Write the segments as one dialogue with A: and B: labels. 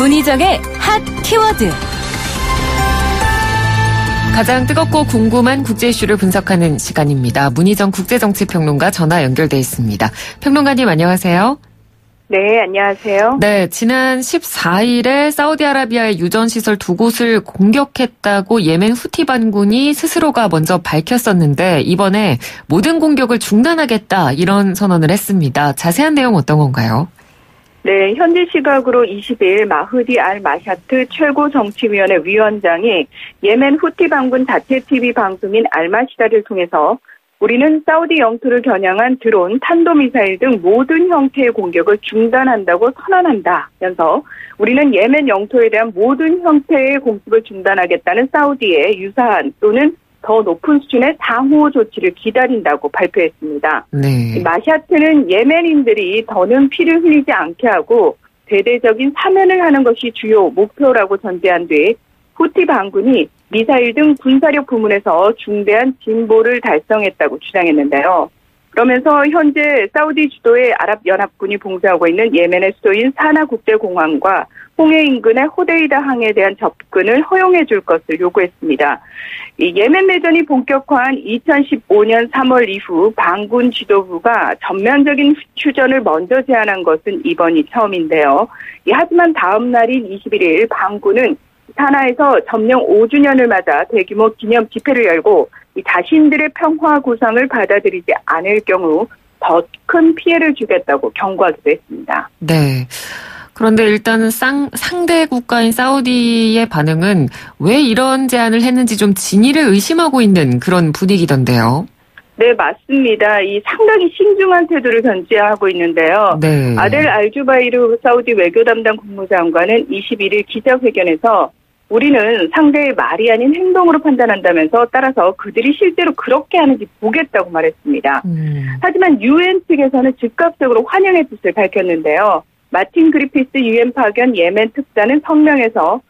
A: 문희정의 핫 키워드.
B: 가장 뜨겁고 궁금한 국제 이슈를 분석하는 시간입니다. 문희정 국제정치평론가 전화 연결돼 있습니다. 평론가님 안녕하세요.
C: 네, 안녕하세요.
B: 네, 지난 14일에 사우디아라비아의 유전시설 2곳을 공격했다고 예멘 후티 반군이 스스로가 먼저 밝혔었는데 이번에 모든 공격을 중단하겠다 이런 선언을 했습니다. 자세한 내용 어떤 건가요?
C: 네, 현지 시각으로 20일 마흐디 알 마샤트 최고정치위원회 위원장이 예멘 후티 반군 자체 TV 방송인 알마시다를 통해서 우리는 사우디 영토를 겨냥한 드론, 탄도미사일 등 모든 형태의 공격을 중단한다고 선언한다면서 우리는 예멘 영토에 대한 모든 형태의 공습을 중단하겠다는 사우디의 유사한 또는 더 높은 수준의 상호 조치를 기다린다고 발표했습니다.
B: 네.
C: 마샤트는 예멘인들이 더는 피를 흘리지 않게 하고 대대적인 사면을 하는 것이 주요 목표라고 전제한 뒤 후티 반군이 미사일 등 군사력 부문에서 중대한 진보를 달성했다고 주장했는데요. 그러면서 현재 사우디 주도의 아랍연합군이 봉사하고 있는 예멘의 수도인 사나 국제공항과 홍해 인근의 호데이다 항에 대한 접근을 허용해 줄 것을 요구했습니다. 이 예멘 내전이 본격화한 2015년 3월 이후 반군 지도부가 전면적인 휴전을 먼저 제안한 것은 이번이 처음인데요. 하지만 다음 날인 21일 반군은 사나에서 점령 5주년을 맞아 대규모 기념 집회를 열고 자신들의 평화 구상을 받아들이지 않을 경우 더 큰 피해를 주겠다고 경고하기도 했습니다.
B: 네. 그런데 일단은 상대 국가인 사우디의 반응은 왜 이런 제안을 했는지 좀 진위를 의심하고 있는 그런 분위기던데요.
C: 네, 맞습니다. 이 상당히 신중한 태도를 견지하고 있는데요.
B: 네.
C: 아델 알주바이르 사우디 외교 담당 국무장관은 21일 기자회견에서 우리는 상대의 말이 아닌 행동으로 판단한다면서 따라서 그들이 실제로 그렇게 하는지 보겠다고 말했습니다. 하지만 유엔 측에서는 즉각적으로 환영의 뜻을 밝혔는데요. 마틴 그리피스 유엔 파견 예멘 특사는 성명에서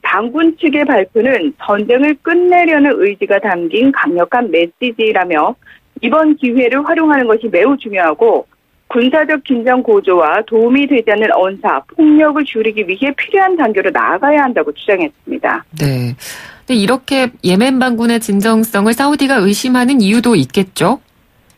C: 반군 측의 발표는 전쟁을 끝내려는 의지가 담긴 강력한 메시지라며 이번 기회를 활용하는 것이 매우 중요하고 군사적 긴장 고조와 도움이 되지 않는 언사, 폭력을 줄이기 위해 필요한 단계로 나아가야 한다고 주장했습니다.
B: 네. 근데 이렇게 예멘 반군의 진정성을 사우디가 의심하는 이유도 있겠죠?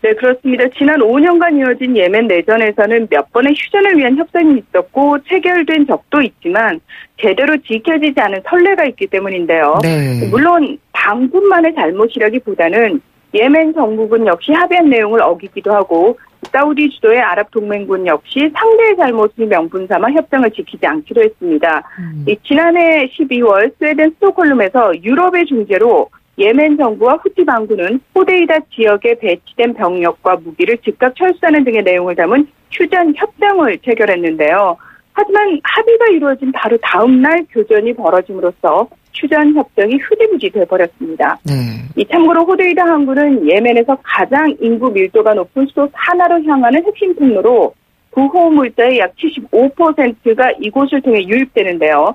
C: 네, 그렇습니다. 지난 5년간 이어진 예멘 내전에서는 몇 번의 휴전을 위한 협상이 있었고 체결된 적도 있지만 제대로 지켜지지 않은 선례가 있기 때문인데요.
B: 네.
C: 물론 반군만의 잘못이라기보다는 예멘 정부군 역시 합의한 내용을 어기기도 하고 사우디 주도의 아랍 동맹군 역시 상대의 잘못을 명분 삼아 협상을 지키지 않기도 했습니다. 지난해 12월 스웨덴 스톡홀름에서 유럽의 중재로 예멘 정부와 후티 반군은 호데이다 지역에 배치된 병력과 무기를 즉각 철수하는 등의 내용을 담은 휴전 협정을 체결했는데요. 하지만 합의가 이루어진 바로 다음 날 교전이 벌어짐으로써 휴전 협정이 흐지부지 돼버렸습니다.
B: 네.
C: 참고로 호데이다 항구는 예멘에서 가장 인구 밀도가 높은 수도 사나로 향하는 핵심 통로로 부호 물자의 약 75%가 이곳을 통해 유입되는데요.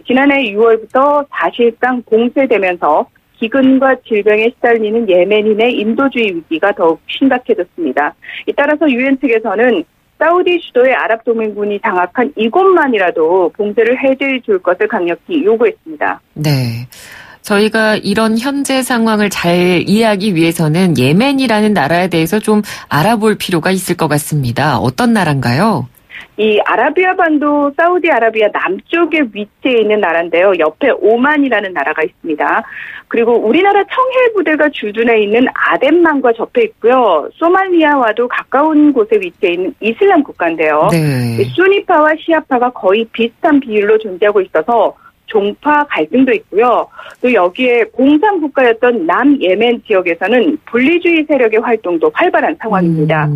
C: 지난해 6월부터 사실상 봉쇄되면서 기근과 질병에 시달리는 예멘인의 인도주의 위기가 더욱 심각해졌습니다. 따라서 유엔 측에서는 사우디 주도의 아랍 동맹군이 장악한 이곳만이라도 봉쇄를 해제해 줄 것을 강력히 요구했습니다.
B: 네. 저희가 이런 현재 상황을 잘 이해하기 위해서는 예멘이라는 나라에 대해서 좀 알아볼 필요가 있을 것 같습니다. 어떤 나라인가요?
C: 이 아라비아 반도 사우디아라비아 남쪽에 위치해 있는 나라인데요. 옆에 오만이라는 나라가 있습니다. 그리고 우리나라 청해 부대가 주둔해 있는 아덴만과 접해 있고요. 소말리아와도 가까운 곳에 위치해 있는 이슬람 국가인데요.
B: 네.
C: 수니파와 시아파가 거의 비슷한 비율로 존재하고 있어서 종파 갈등도 있고요. 또 여기에 공산 국가였던 남예멘 지역에서는 분리주의 세력의 활동도 활발한 상황입니다.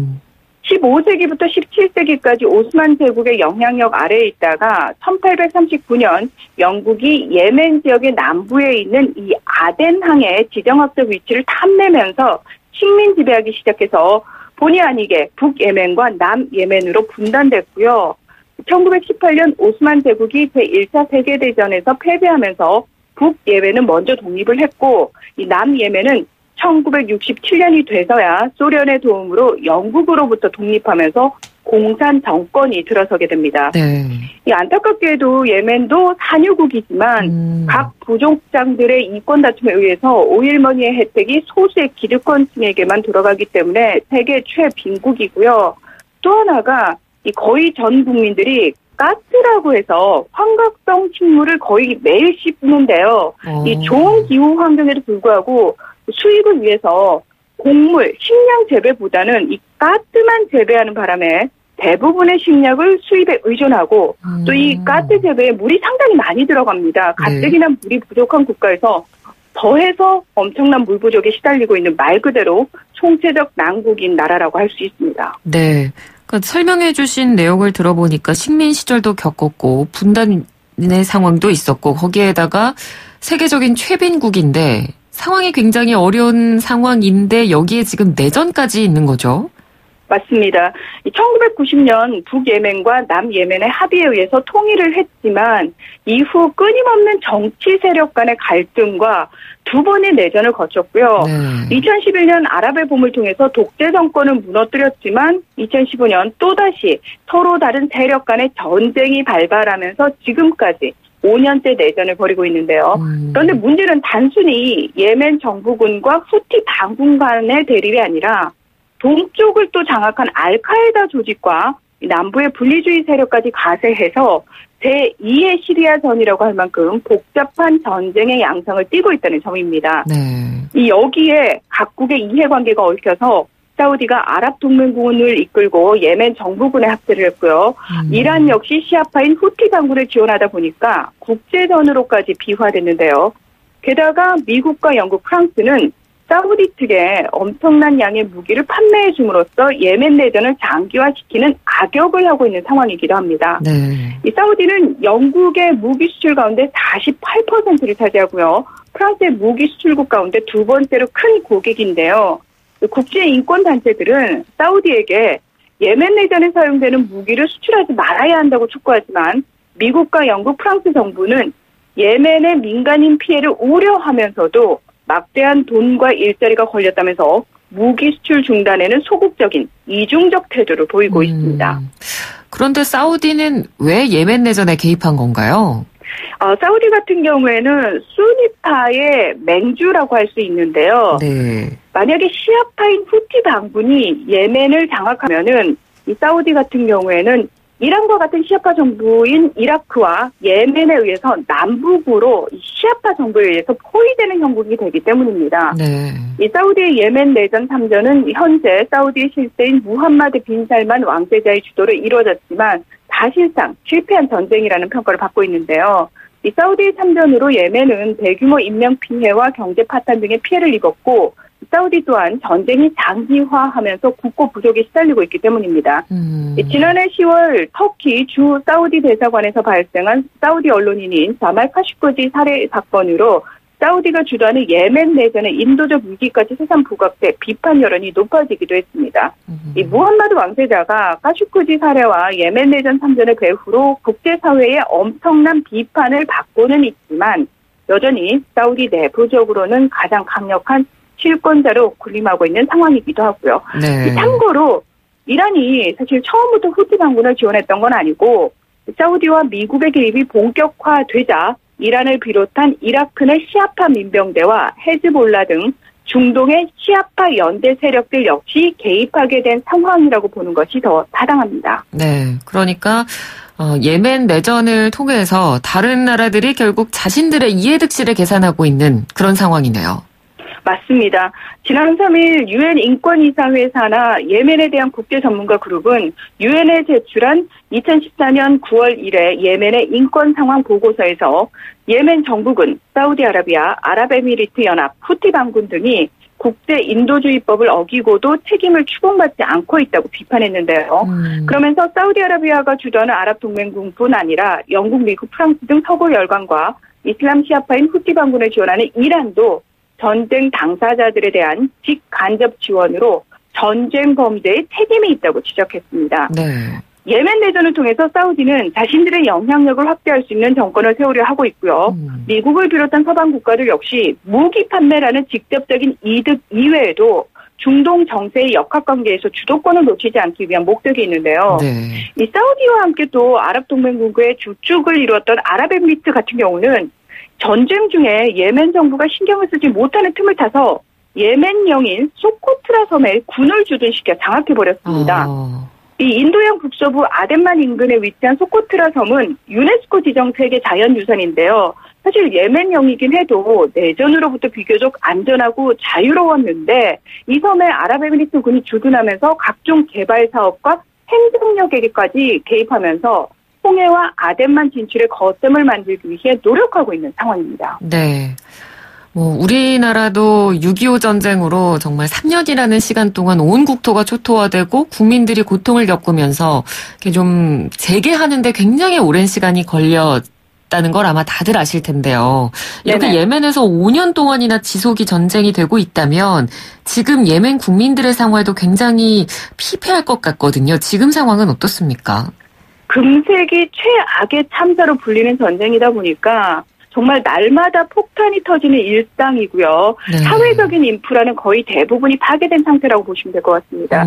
C: 15세기부터 17세기까지 오스만 제국의 영향력 아래에 있다가 1839년 영국이 예멘 지역의 남부에 있는 이 아덴항의 지정학적 위치를 탐내면서 식민 지배하기 시작해서 본의 아니게 북예멘과 남예멘으로 분단됐고요. 1918년 오스만 제국이 제1차 세계대전에서 패배하면서 북예멘은 먼저 독립을 했고 이 남예멘은 1967년이 돼서야 소련의 도움으로 영국으로부터 독립하면서 공산 정권이 들어서게 됩니다.
B: 네.
C: 이 안타깝게도 예멘도 산유국이지만 각 부족장들의 이권 다툼에 의해서 오일머니의 혜택이 소수의 기득권층에게만 돌아가기 때문에 세계 최빈국이고요. 또 하나가 이 거의 전 국민들이 가스라고 해서 환각성 식물을 거의 매일 씹는데요. 이 좋은 기후 환경에도 불구하고 수입을 위해서 곡물, 식량 재배보다는 이 가스만 재배하는 바람에 대부분의 식량을 수입에 의존하고 또 이 가스 재배에 물이 상당히 많이 들어갑니다. 가뜩이나 물이 부족한 국가에서 더해서 엄청난 물 부족에 시달리고 있는 말 그대로 총체적 난국인 나라라고 할 수 있습니다.
B: 네. 그러니까 설명해 주신 내용을 들어보니까 식민 시절도 겪었고 분단의 상황도 있었고 거기에다가 세계적인 최빈국인데 상황이 굉장히 어려운 상황인데 여기에 지금 내전까지 있는 거죠?
C: 맞습니다. 1990년 북예멘과 남예멘의 합의에 의해서 통일을 했지만 이후 끊임없는 정치 세력 간의 갈등과 두 번의 내전을 거쳤고요. 2011년 아랍의 봄을 통해서 독재 정권을 무너뜨렸지만 2015년 또다시 서로 다른 세력 간의 전쟁이 발발하면서 지금까지 5년째 내전을 벌이고 있는데요. 그런데 문제는 단순히 예멘 정부군과 후티 반군 간의 대립이 아니라 동쪽을 또 장악한 알카에다 조직과 남부의 분리주의 세력까지 가세해서 제2의 시리아전이라고 할 만큼 복잡한 전쟁의 양상을 띠고 있다는 점입니다. 이 여기에 각국의 이해관계가 얽혀서 사우디가 아랍 동맹군을 이끌고 예멘 정부군에 합세를 했고요. 이란 역시 시아파인 후티 반군을 지원하다 보니까 국제전으로까지 비화됐는데요. 게다가 미국과 영국, 프랑스는 사우디 측에 엄청난 양의 무기를 판매해 줌으로써 예멘 내전을 장기화시키는 악역을 하고 있는 상황이기도 합니다. 이 사우디는 영국의 무기 수출 가운데 48%를 차지하고요. 프랑스의 무기 수출국 가운데 두 번째로 큰 고객인데요. 국제인권단체들은 사우디에게 예멘 내전에 사용되는 무기를 수출하지 말아야 한다고 촉구하지만 미국과 영국, 프랑스 정부는 예멘의 민간인 피해를 우려하면서도 막대한 돈과 일자리가 걸렸다면서 무기 수출 중단에는 소극적인 이중적 태도를 보이고 있습니다.
B: 그런데 사우디는 왜 예멘 내전에 개입한 건가요?
C: 사우디 같은 경우에는 수니파의 맹주라고 할 수 있는데요. 만약에 시아파인 후티 반군이 예멘을 장악하면은 이 사우디 같은 경우에는 이란과 같은 시아파 정부인 이라크와 예멘에 의해서 남북으로 시아파 정부에 의해서 포위되는 형국이 되기 때문입니다. 이 사우디의 예멘 내전 참전은 현재 사우디의 실세인 무함마드 빈 살만 왕세자의 주도로 이루어졌지만 사실상 실패한 전쟁이라는 평가를 받고 있는데요. 이 사우디의 참전으로 예멘은 대규모 인명피해와 경제 파탄 등의 피해를 입었고 사우디 또한 전쟁이 장기화하면서 국고 부족에 시달리고 있기 때문입니다. 지난해 10월 터키 주 사우디 대사관에서 발생한 사우디 언론인인 자말 카슈거지 살해 사건으로 사우디가 주도하는 예멘 내전의 인도적 위기까지 세상 부각돼 비판 여론이 높아지기도 했습니다. 이 무함마드 왕세자가 카슈거지 살해와 예멘 내전 참전의 배후로 국제사회의 엄청난 비판을 받고는 있지만 여전히 사우디 내부적으로는 가장 강력한 실권자로 군림하고 있는 상황이기도 하고요. 참고로 이란이 사실 처음부터 후티 반군을 지원했던 건 아니고 사우디와 미국의 개입이 본격화되자 이란을 비롯한 이라크 내 시아파 민병대와 헤즈볼라 등 중동의 시아파 연대 세력들 역시 개입하게 된 상황이라고 보는 것이 더 타당합니다.
B: 그러니까 예멘 내전을 통해서 다른 나라들이 결국 자신들의 이해득실을 계산하고 있는 그런 상황이네요.
C: 맞습니다. 지난 3일 유엔 인권이사회사나 예멘에 대한 국제 전문가 그룹은 유엔에 제출한 2014년 9월 1일 예멘의 인권 상황 보고서에서 예멘 정부군, 사우디아라비아, 아랍에미리트 연합, 후티 반군 등이 국제 인도주의법을 어기고도 책임을 추궁받지 않고 있다고 비판했는데요. 그러면서 사우디아라비아가 주도하는 아랍 동맹군뿐 아니라 영국, 미국, 프랑스 등 서구 열강과 이슬람 시아파인 후티 반군을 지원하는 이란도 전쟁 당사자들에 대한 직간접 지원으로 전쟁 범죄에 책임이 있다고 지적했습니다. 예멘 내전을 통해서 사우디는 자신들의 영향력을 확대할 수 있는 정권을 세우려 하고 있고요. 미국을 비롯한 서방 국가들 역시 무기 판매라는 직접적인 이득 이외에도 중동 정세의 역학관계에서 주도권을 놓치지 않기 위한 목적이 있는데요.
B: 네.
C: 이 사우디와 함께 또 아랍동맹국의 주축을 이루었던 아랍에미리트 같은 경우는 전쟁 중에 예멘 정부가 신경을 쓰지 못하는 틈을 타서 예멘령인 소코트라 섬에 군을 주둔시켜 장악해버렸습니다. 이 인도양 북서부 아덴만 인근에 위치한 소코트라 섬은 유네스코 지정 세계 자연유산인데요. 사실 예멘령이긴 해도 내전으로부터 비교적 안전하고 자유로웠는데 이 섬에 아랍에미리트 군이 주둔하면서 각종 개발 사업과 행정력에게까지 개입하면서 홍해와 아덴만 진출의 거점을 만들기 위해 노력하고 있는 상황입니다.
B: 네. 우리나라도 6.25 전쟁으로 정말 3년이라는 시간 동안 온 국토가 초토화되고 국민들이 고통을 겪으면서 이렇게 좀 재개하는데 굉장히 오랜 시간이 걸렸다는 걸 아마 다들 아실 텐데요. 이렇게
C: 네네.
B: 예멘에서 5년 동안이나 지속이 전쟁이 되고 있다면 지금 예멘 국민들의 상황도 굉장히 피폐할 것 같거든요. 지금 상황은 어떻습니까?
C: 금세기 최악의 참사로 불리는 전쟁이다 보니까 정말 날마다 폭탄이 터지는 일상이고요.
B: 네.
C: 사회적인 인프라는 거의 대부분이 파괴된 상태라고 보시면 될 것 같습니다.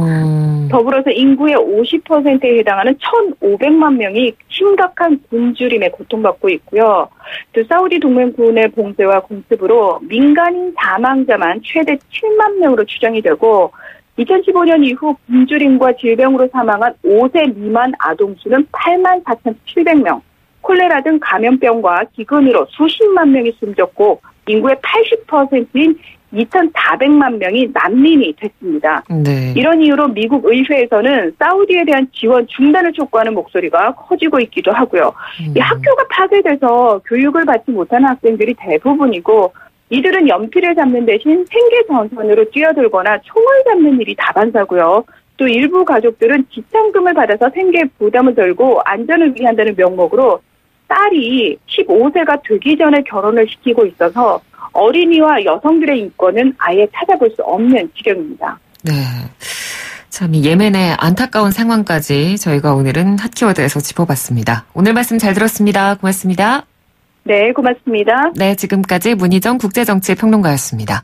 C: 더불어서 인구의 50%에 해당하는 1,500만 명이 심각한 굶주림에 고통받고 있고요. 또 사우디 동맹군의 봉쇄와 공습으로 민간인 사망자만 최대 7만 명으로 추정이 되고 2015년 이후 굶주림과 질병으로 사망한 5세 미만 아동 수는 84,700명. 콜레라 등 감염병과 기근으로 수십만 명이 숨졌고 인구의 80%인 2,400만 명이 난민이 됐습니다.
B: 네.
C: 이런 이유로 미국 의회에서는 사우디에 대한 지원 중단을 촉구하는 목소리가 커지고 있기도 하고요. 이 학교가 파괴돼서 교육을 받지 못하는 학생들이 대부분이고 이들은 연필을 잡는 대신 생계 전선으로 뛰어들거나 총을 잡는 일이 다반사고요. 또 일부 가족들은 지참금을 받아서 생계 부담을 덜고 안전을 위한다는 명목으로 딸이 15세가 되기 전에 결혼을 시키고 있어서 어린이와 여성들의 인권은 아예 찾아볼 수 없는 지경입니다.
B: 네. 참, 이 예멘의 안타까운 상황까지 저희가 오늘은 핫키워드에서 짚어봤습니다. 오늘 말씀 잘 들었습니다. 고맙습니다.
C: 네, 고맙습니다.
B: 네, 지금까지 문희정 국제정치평론가였습니다.